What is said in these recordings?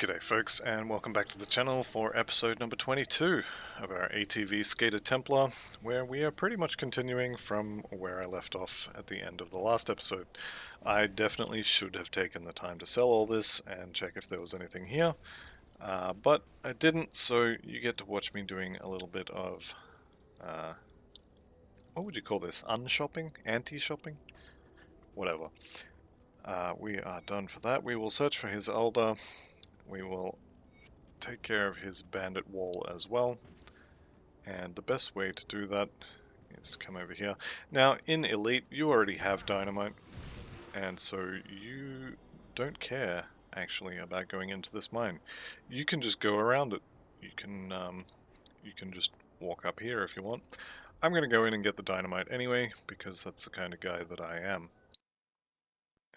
G'day folks, and welcome back to the channel for episode number 22 of our ATV Skater Templar, where we are pretty much continuing from where I left off at the end of the last episode. I definitely should have taken the time to sell all this and check if there was anything here, but I didn't, so you get to watch me doing a little bit of, what would you call this, unshopping? Anti-shopping? Whatever. We are done for that. We will search for his elder. We will take care of his bandit wall as well, and the best way to do that is come over here. Now in Elite you already have dynamite, and so you don't care actually about going into this mine. You can just go around it. You can just walk up here if you want. I'm going to go in and get the dynamite anyway, because that's the kind of guy that I am.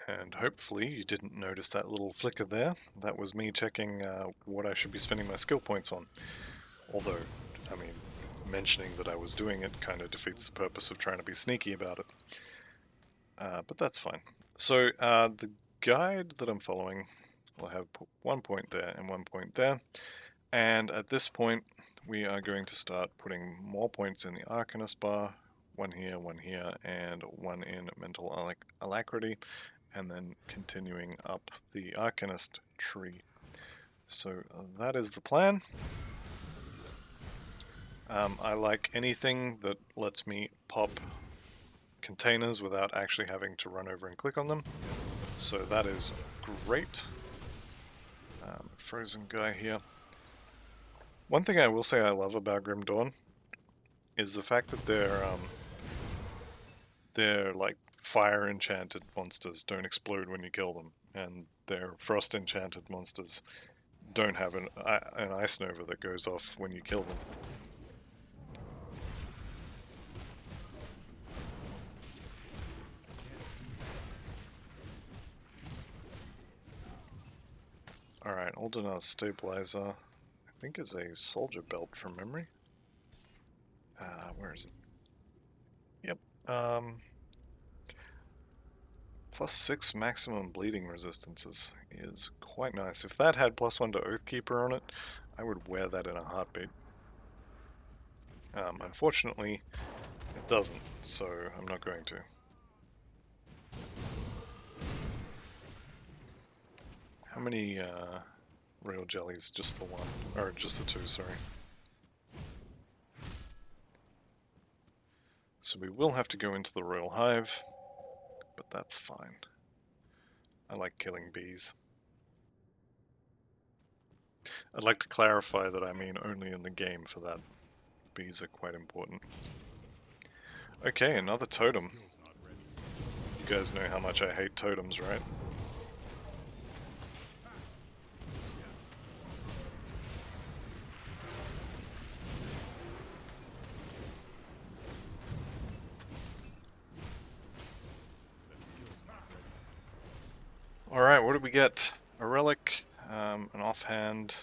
And hopefully you didn't notice that little flicker there. That was me checking what I should be spending my skill points on. Although, I mean, mentioning that I was doing it kind of defeats the purpose of trying to be sneaky about it. But that's fine. So the guide that I'm following will have 1 point there and 1 point there. And at this point, we are going to start putting more points in the Arcanist bar. 1 here, and 1 in mental alacrity. And then continuing up the Arcanist tree. So that is the plan. I like anything that lets me pop containers without actually having to run over and click on them. So that is great. Frozen guy here. One thing I will say I love about Grim Dawn is the fact that they're like fire enchanted monsters don't explode when you kill them, and their frost enchanted monsters don't have an ice nova that goes off when you kill them. Alright, Aldenar's stabilizer, I think is a soldier belt from memory. Where is it? Yep. +6 maximum bleeding resistances is quite nice. If that had +1 to Oathkeeper on it, I would wear that in a heartbeat. Unfortunately, it doesn't, so I'm not going to. How many royal jellies? Just the one, or just the 2, sorry. So we will have to go into the royal hive, but that's fine. I like killing bees. I'd like to clarify that I mean only in the game for that. Bees are quite important. Okay, another totem. You guys know how much I hate totems, right? Alright, what did we get? A relic, an offhand,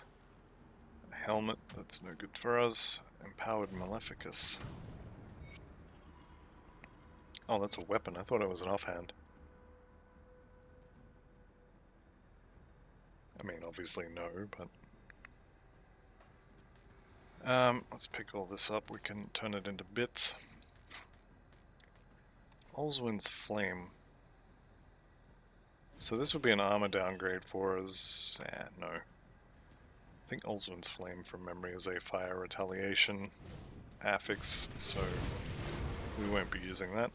a helmet, that's no good for us, empowered Maleficus. Oh, that's a weapon, I thought it was an offhand. I mean, obviously no, but... let's pick all this up, we can turn it into bits. Olswin's Flame. So this would be an armor downgrade for us. No. I think Olswin's Flame from memory is a fire retaliation affix, so we won't be using that.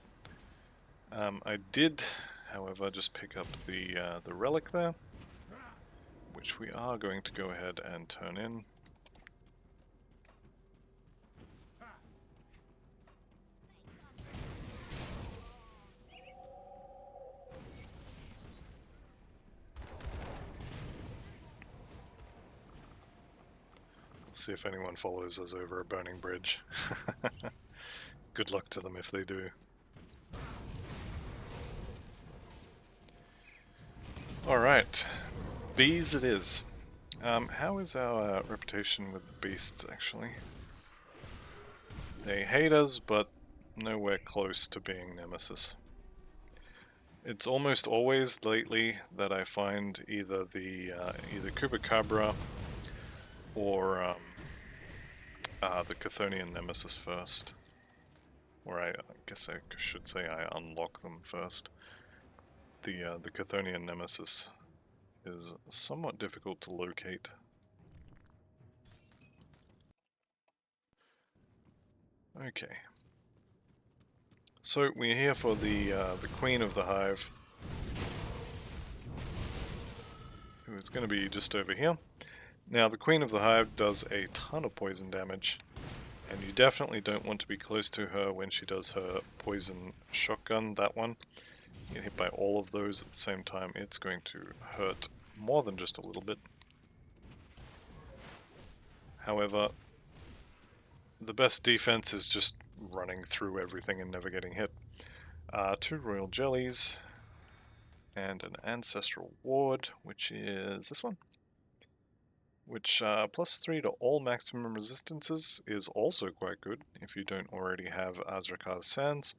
I did, however, just pick up the relic there, which we are going to go ahead and turn in. See if anyone follows us over a burning bridge. Good luck to them if they do. Alright, bees it is. How is our reputation with the beasts, actually? They hate us, but nowhere close to being nemesis. It's almost always lately that I find either the either Chupacabra or the Chthonian Nemesis first. Or I guess I should say I unlock them first. The Chthonian Nemesis is somewhat difficult to locate. Okay. So we're here for the Queen of the Hive, who is going to be just over here. Now the Queen of the Hive does a ton of poison damage, and you definitely don't want to be close to her when she does her poison shotgun, that one. You get hit by all of those at the same time, it's going to hurt more than just a little bit. However, the best defense is just running through everything and never getting hit. 2 Royal Jellies, and an Ancestral Ward, which is this one. Which +3 to all maximum resistances is also quite good if you don't already have Azrakar's Sands.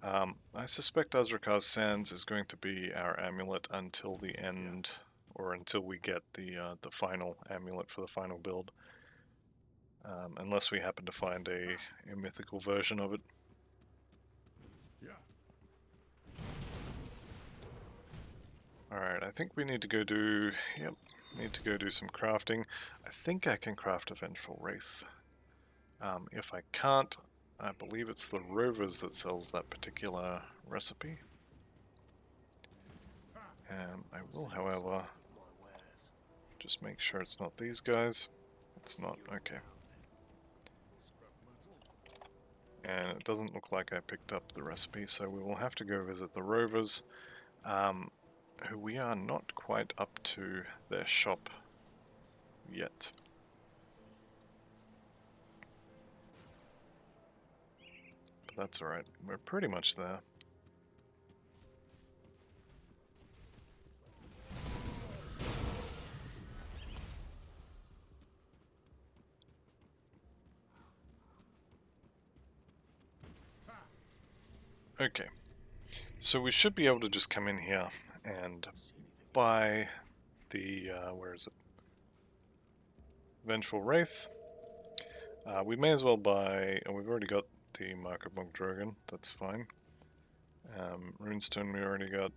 I suspect Azrakar's Sands is going to be our amulet until the end, or until we get the final amulet for the final build. Unless we happen to find a mythical version of it. Alright, I think we need to go do... Yep, need to go do some crafting. I think I can craft a Vengeful Wraith. If I can't, I believe it's the Rovers that sells that particular recipe. I will, however, just make sure it's not these guys. It's not, okay. And it doesn't look like I picked up the recipe, so we will have to go visit the Rovers, who we are not quite up to their shop yet. But that's alright, we're pretty much there. Okay, so we should be able to just come in here and buy the, where is it? Vengeful Wraith. We may as well buy, and we've already got the Mark of Monk Drogon, that's fine. Runestone we already got.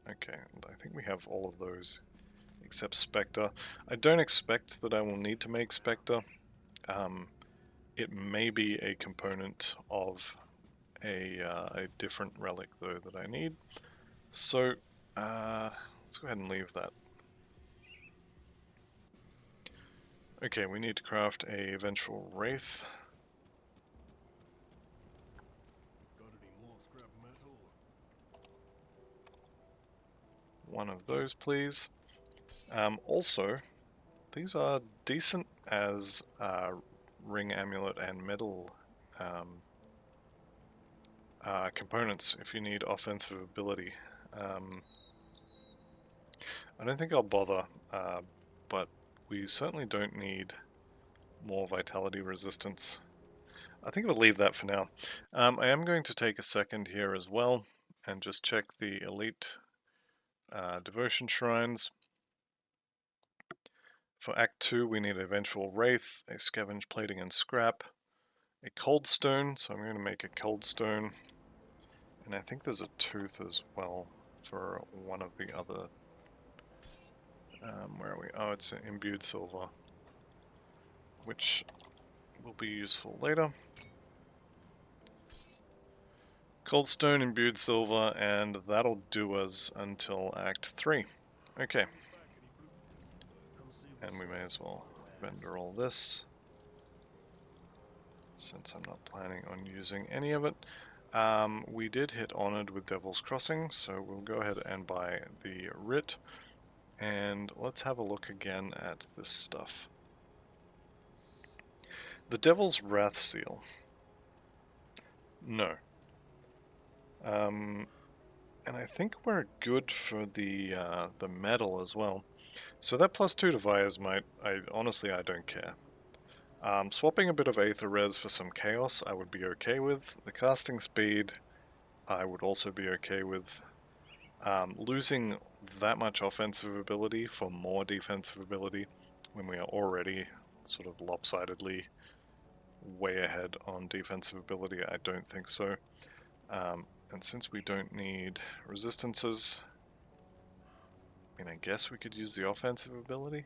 Okay, I think we have all of those except Spectre. I don't expect that I will need to make Spectre. It may be a component of a different relic though that I need. So let's go ahead and leave that. Okay, we need to craft a Vengeful Wraith. One of those, please. Also, these are decent as ring amulet and metal components if you need offensive ability. I don't think I'll bother, but we certainly don't need more vitality resistance. I think we'll leave that for now. I am going to take a second here as well and just check the elite devotion shrines. For Act 2 we need a Vengeful Wraith, a Scavenge Plating and Scrap, a Cold Stone, so I'm going to make a Cold Stone, and I think there's a Tooth as well for one of the other... where are we? Oh, it's an Imbued Silver, which will be useful later. Cold Stone, Imbued Silver, and that'll do us until Act 3. Okay. And we may as well vendor all this, since I'm not planning on using any of it. We did hit Honored with Devil's Crossing, so we'll go ahead and buy the Writ. And let's have a look again at this stuff. The Devil's Wrath Seal. No. And I think we're good for the metal as well. So that +2 to Vire's Might, honestly I don't care. Swapping a bit of Aether Res for some Chaos I would be okay with. The casting speed I would also be okay with. Losing that much offensive ability for more defensive ability when we are already sort of lopsidedly way ahead on defensive ability, I don't think so. And since we don't need resistances, I mean, I guess we could use the offensive ability.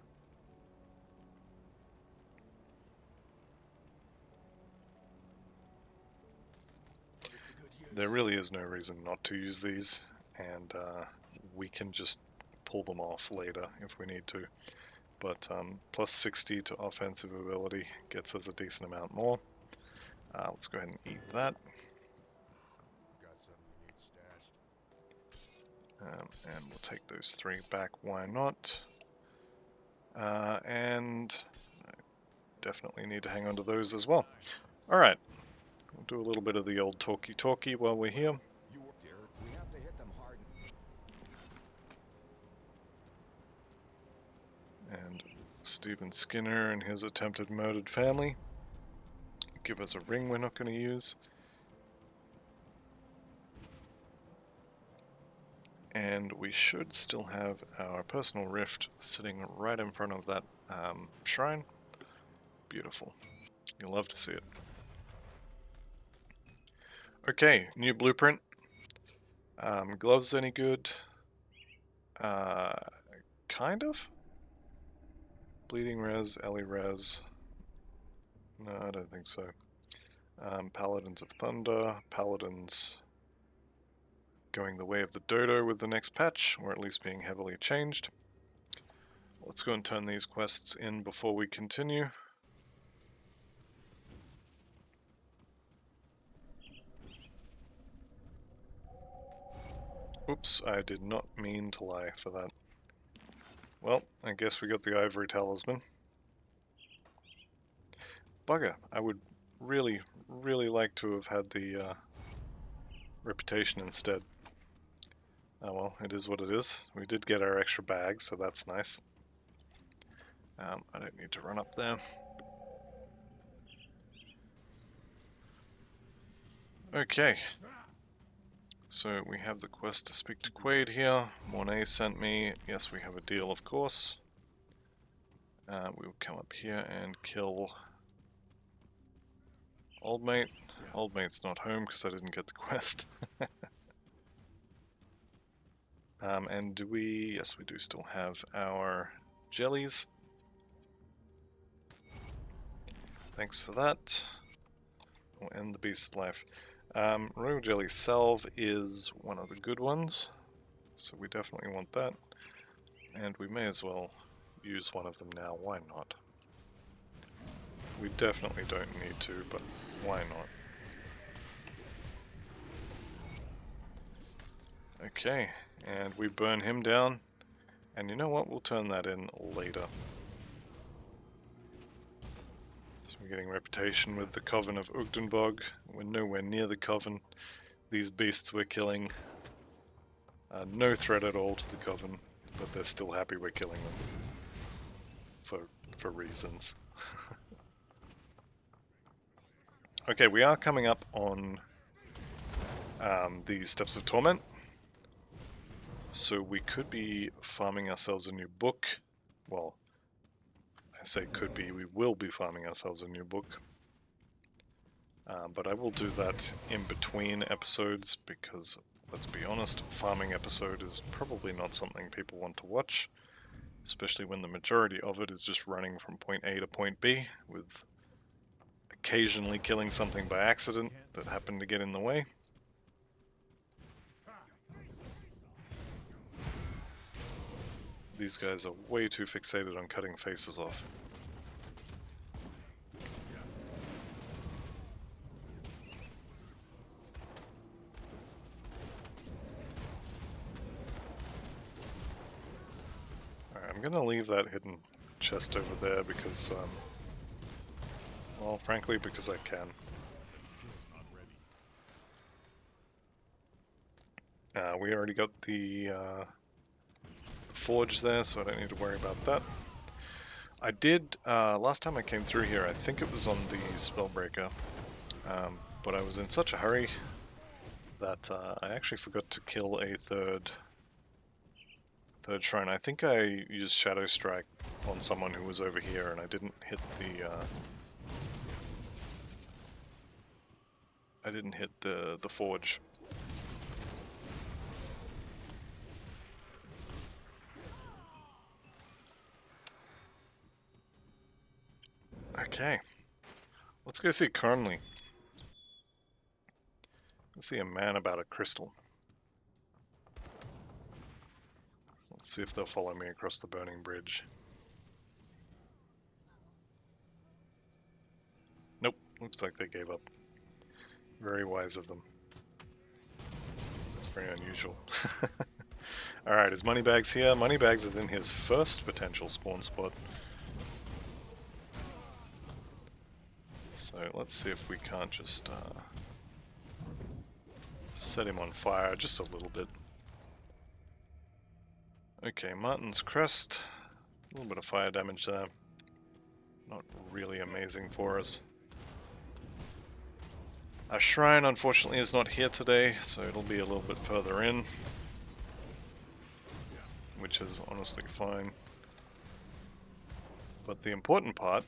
There really is no reason not to use these, and we can just pull them off later if we need to. But plus 60 to offensive ability gets us a decent amount more. Let's go ahead and eat that. And we'll take those 3 back, why not? And I definitely need to hang on to those as well. Alright, we'll do a little bit of the old talkie-talkie while we're here. And Stephen Skinner and his attempted murdered family give us a ring we're not going to use. And we should still have our personal rift sitting right in front of that shrine. Beautiful. You'll love to see it. Okay, new blueprint. Gloves any good? Kind of. Bleeding res, Ellie res. No, I don't think so. Paladins of Thunder, Paladins going the way of the dodo with the next patch, or at least being heavily changed. Let's go and turn these quests in before we continue. Oops, I did not mean to lie for that. Well, I guess we got the Ivory Talisman. Bugger, I would really, really like to have had the reputation instead. Oh well, it is what it is. We did get our extra bag, so that's nice. I don't need to run up there. Okay. So we have the quest to speak to Quaid here. Mornay sent me. Yes, we have a deal, of course. We will come up here and kill Old Mate. Old Mate's not home because I didn't get the quest. And do we... Yes, we do still have our jellies. Thanks for that. We'll end the beast's life. Royal Jelly Salve is one of the good ones, so we definitely want that. And we may as well use one of them now, why not? We definitely don't need to, but why not? Okay, and we burn him down, and you know what, we'll turn that in later. So we're getting reputation with the Coven of Ugdenbog. We're nowhere near the Coven. These beasts we're killing are no threat at all to the Coven, but they're still happy we're killing them. For reasons. Okay, we are coming up on the Steps of Torment. So we could be farming ourselves a new book. Well, I say could be, we will be farming ourselves a new book. But I will do that in between episodes because, let's be honest, farming episode is probably not something people want to watch. Especially when the majority of it is just running from point A to point B, with occasionally killing something by accident that happened to get in the way. These guys are way too fixated on cutting faces off. Alright, I'm gonna leave that hidden chest over there because, well, frankly, because I can. We already got the forge there, so I don't need to worry about that. I did, last time I came through here, I think it was on the Spellbreaker, but I was in such a hurry that I actually forgot to kill a third third shrine. I think I used Shadow Strike on someone who was over here, and I didn't hit the forge. Okay, let's go see Conley. Let's see a man about a crystal. Let's see if they'll follow me across the burning bridge. Nope, looks like they gave up. Very wise of them. That's very unusual. Alright, is Moneybags here? Moneybags is in his first potential spawn spot. So let's see if we can't just set him on fire just a little bit. Okay, Martin's Crest. A little bit of fire damage there. Not really amazing for us. Our shrine, unfortunately, is not here today, so it'll be a little bit further in. Which is honestly fine. But the important part...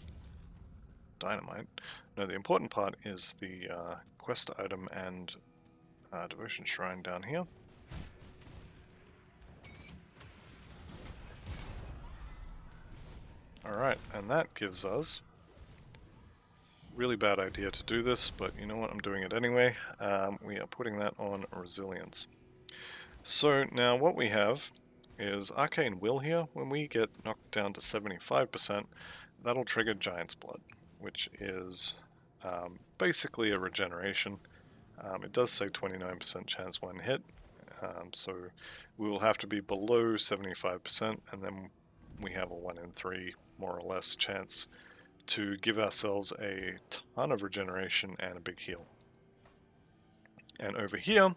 Dynamite. No, the important part is the quest item and devotion shrine down here. Alright, and that gives us... Really bad idea to do this, but you know what, I'm doing it anyway. We are putting that on Resilience. So now what we have is Arcane Will here. When we get knocked down to 75%, that'll trigger Giant's Blood, which is basically a regeneration. It does say 29% chance one hit, so we will have to be below 75%, and then we have a 1 in 3, more or less, chance to give ourselves a ton of regeneration and a big heal. And over here,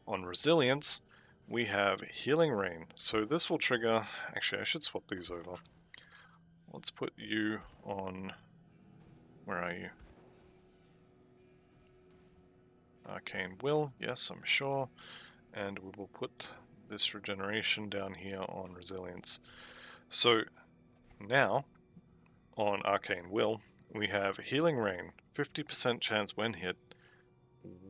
on Resilience, we have Healing Rain. So this will trigger... Actually, I should swap these over. Let's put you on... Where are you? Arcane Will, yes, I'm sure. And we will put this regeneration down here on Resilience. So now, on Arcane Will, we have Healing Rain, 50% chance when hit,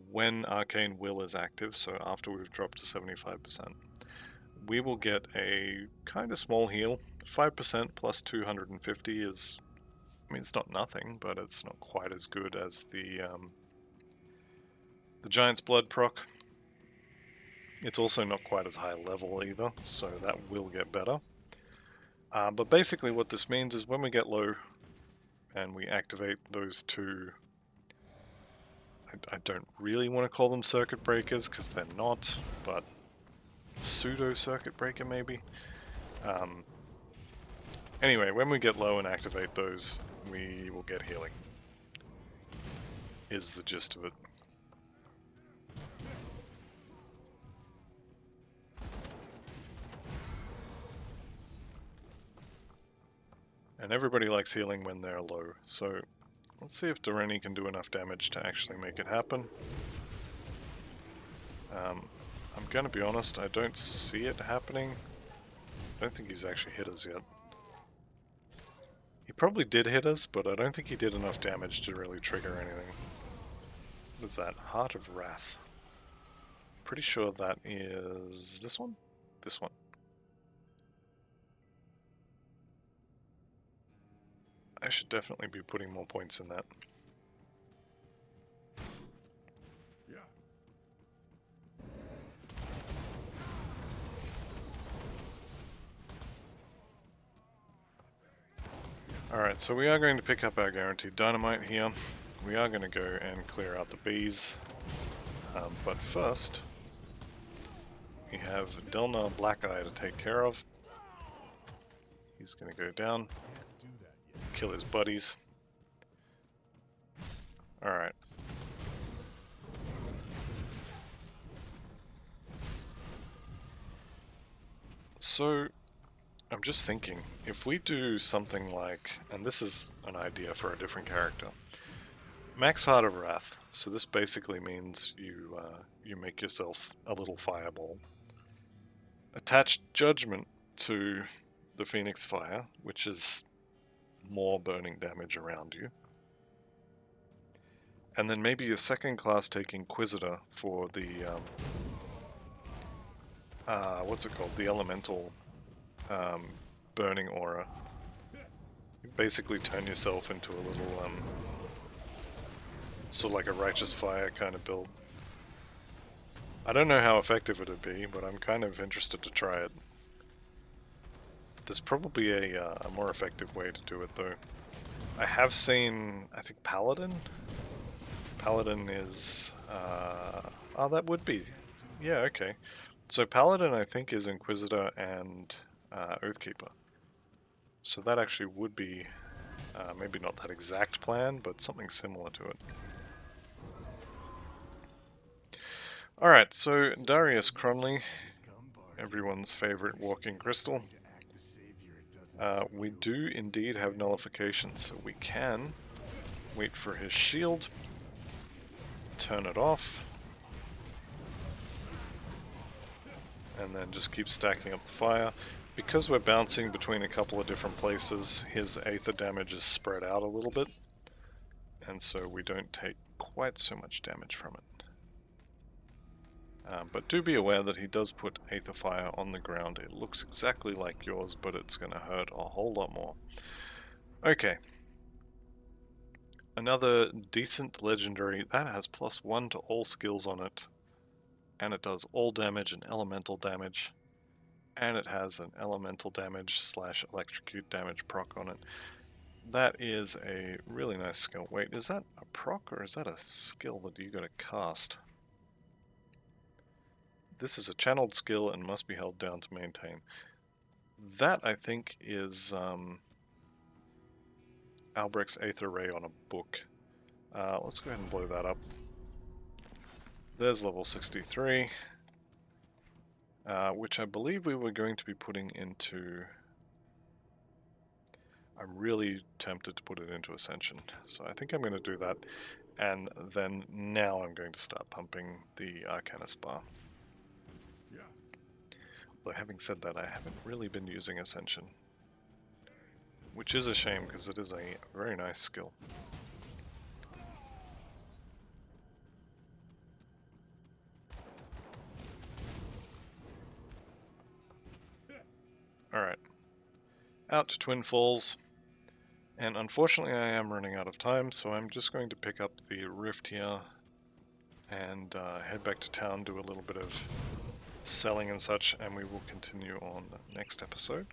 when Arcane Will is active, so after we've dropped to 75%. We will get a kind of small heal. 5% plus 250 is... I mean, it's not nothing, but it's not quite as good as the Giant's Blood proc. It's also not quite as high level either, so that will get better. But basically what this means is when we get low and we activate those two... I don't really want to call them circuit breakers because they're not, but pseudo circuit breaker maybe. Anyway, when we get low and activate those, we will get healing. Is the gist of it. And everybody likes healing when they're low, so let's see if Doreni can do enough damage to actually make it happen. I'm gonna be honest, I don't see it happening. I don't think he's actually hit us yet. He probably did hit us, but I don't think he did enough damage to really trigger anything. What is that? Heart of Wrath. Pretty sure that is this one? This one. I should definitely be putting more points in that. Yeah. Alright, so we are going to pick up our guaranteed dynamite here. We are going to go and clear out the bees. But first, we have Delnar Blackeye to take care of. He's going to go down, kill his buddies. Alright. So, I'm just thinking, if we do something like, and this is an idea for a different character, Max Heart of Wrath. So this basically means you make yourself a little fireball. Attached Judgment. to the Phoenix Fire, which is more burning damage around you. And then maybe a second class take Inquisitor for the, what's it called? The Elemental burning aura. You basically turn yourself into a little, sort of like a Righteous Fire kind of build. I don't know how effective it would be, but I'm kind of interested to try it. There's probably a more effective way to do it, though. I have seen, I think, Paladin? Paladin is... oh, that would be... Yeah, okay. So Paladin, I think, is Inquisitor and Oathkeeper. So that actually would be, maybe not that exact plan, but something similar to it. Alright, so Darius Cronley, everyone's favorite walking crystal. We do indeed have nullification, so we can wait for his shield, turn it off, and then just keep stacking up the fire. Because we're bouncing between a couple of different places, his Aether damage is spread out a little bit, and so we don't take quite so much damage from it. But do be aware that he does put Aether Fire on the ground. It looks exactly like yours, but it's going to hurt a whole lot more. Okay. Another decent legendary. That has +1 to all skills on it. And it does all damage and elemental damage. And it has an elemental damage / electrocute damage proc on it. That is a really nice skill. Wait, is that a proc or is that a skill that you gotta cast? This is a channeled skill and must be held down to maintain. That, I think, is Albrecht's Aether Ray on a book. Let's go ahead and blow that up. There's level 63, which I believe we were going to be putting into... I'm really tempted to put it into Ascension, so I think I'm going to do that, and then now I'm going to start pumping the Arcanist bar. Although having said that, I haven't really been using Ascension, which is a shame because it is a very nice skill. Alright, out to Twin Falls, and unfortunately I am running out of time, so I'm just going to pick up the rift here and head back to town, do a little bit of selling and such, and we will continue on the next episode.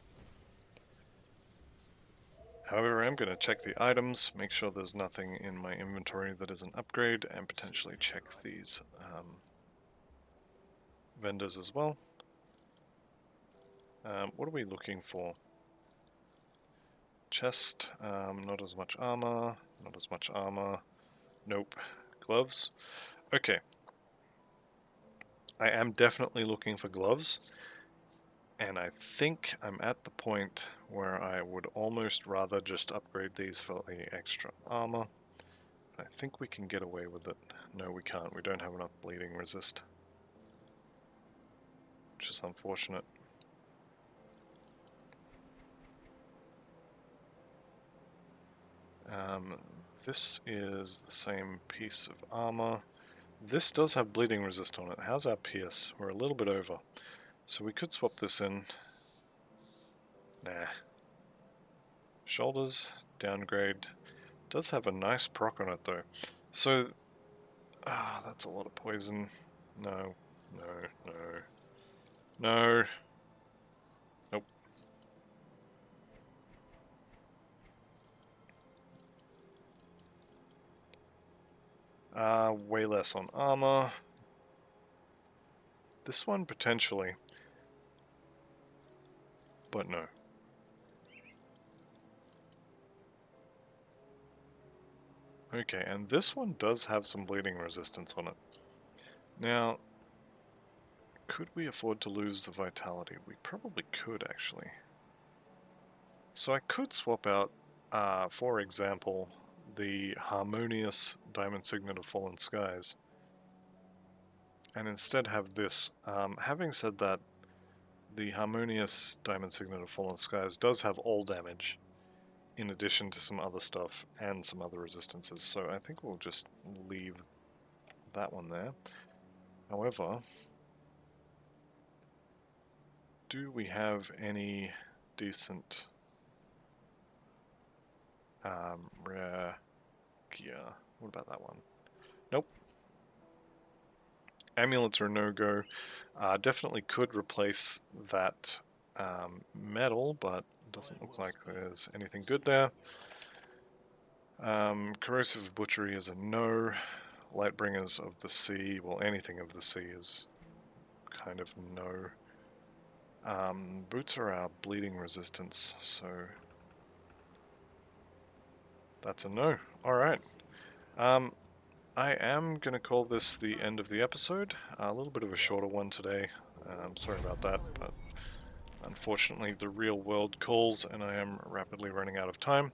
However, I'm going to check the items, make sure there's nothing in my inventory that is an upgrade, and potentially check these vendors as well. What are we looking for? Chest, not as much armor, not as much armor, nope. Gloves, okay. I am definitely looking for gloves, and I think I'm at the point where I would almost rather just upgrade these for the extra armor. I think we can get away with it. No, we can't. We don't have enough bleeding resist, which is unfortunate. This is the same piece of armor. This does have bleeding resist on it. How's our pierce? We're a little bit over. So we could swap this in. Nah. Shoulders, downgrade. Does have a nice proc on it though. So, that's a lot of poison. No, no, no. No. Nope. Way less on armor. This one potentially. But no. Okay, and this one does have some bleeding resistance on it. Now, could we afford to lose the vitality? We probably could, actually. So I could swap out, for example, the Harmonious Diamond Signet of Fallen Skies, and instead have this. Having said that, the Harmonious Diamond Signet of Fallen Skies does have all damage, in addition to some other stuff and some other resistances, so I think we'll just leave that one there. However, do we have any decent rare gear? What about that one? Nope. Amulets are no-go. Definitely could replace that metal, but doesn't look like there's anything good there. Corrosive Butchery is a no. Lightbringers of the Sea, well, anything of the sea is kind of no. Boots are our bleeding resistance, so that's a no. Alright. I am going to call this the end of the episode. A little bit of a shorter one today. Sorry about that, but unfortunately the real world calls and I am rapidly running out of time.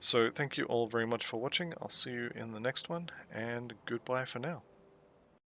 So thank you all very much for watching. I'll see you in the next one, and goodbye for now.